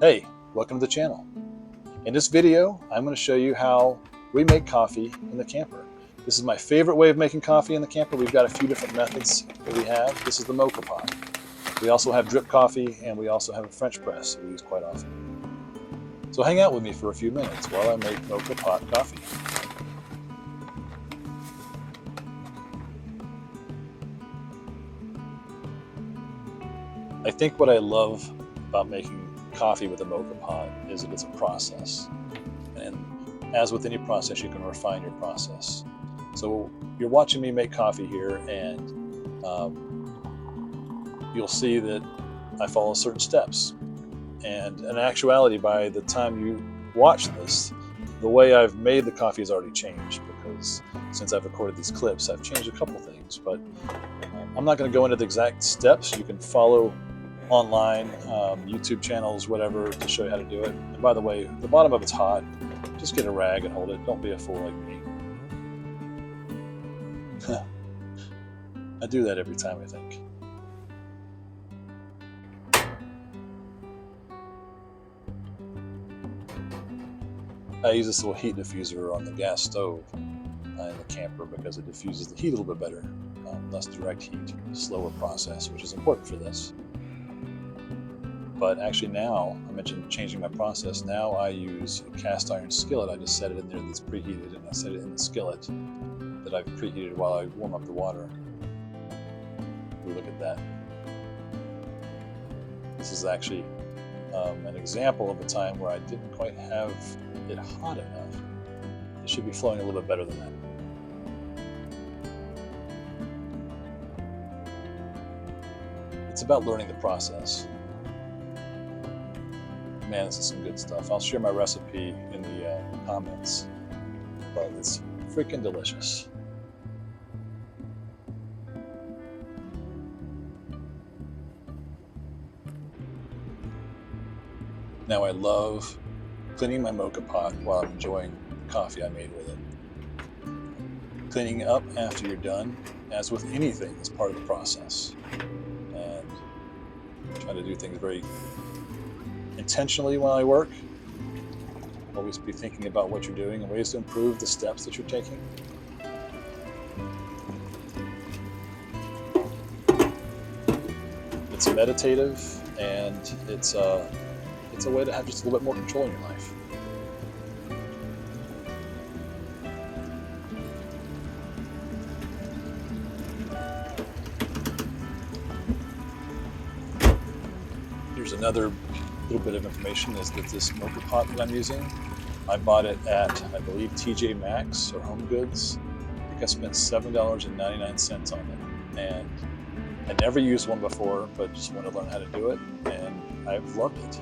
Hey, welcome to the channel. In this video, I'm going to show you how we make coffee in the camper. This is my favorite way of making coffee in the camper. We've got a few different methods that we have. This is the Moka Pot. We also have drip coffee, and we also have a French press that we use quite often. So hang out with me for a few minutes while I make Moka Pot coffee. I think what I love about making coffee with a Moka Pot is that it's a process. And as with any process, you can refine your process. So you're watching me make coffee here, and you'll see that I follow certain steps. And in actuality, by the time you watch this, the way I've made the coffee has already changed, because since I've recorded these clips, I've changed a couple things. But I'm not going to go into the exact steps. You can follow online, YouTube channels, whatever, to show you how to do it. And by the way, the bottom of it's hot. Just get a rag and hold it. Don't be a fool like me. I do that every time, I think. I use this little heat diffuser on the gas stove in the camper because it diffuses the heat a little bit better. Less direct heat, slower process, which is important for this. But actually now, I mentioned changing my process. Now I use a cast iron skillet. I just set it in there that's preheated, and I set it in the skillet that I've preheated while I warm up the water. Look at that. This is actually an example of a time where I didn't quite have it hot enough. It should be flowing a little bit better than that. It's about learning the process. Man, this is some good stuff. I'll share my recipe in the comments, but it's freaking delicious. Now I love cleaning my Moka Pot while I'm enjoying the coffee I made with it. Cleaning up after you're done, as with anything, is part of the process. And try to do things very intentionally while I work. Always be thinking about what you're doing and ways to improve the steps that you're taking. It's meditative, and it's a way to have just a little bit more control in your life. Here's another little bit of information, is that this Moka Pot that I'm using, I bought it at, I believe, TJ Maxx or Home Goods. I think I spent $7.99 on it. And I never used one before, but just wanted to learn how to do it, and I've loved it.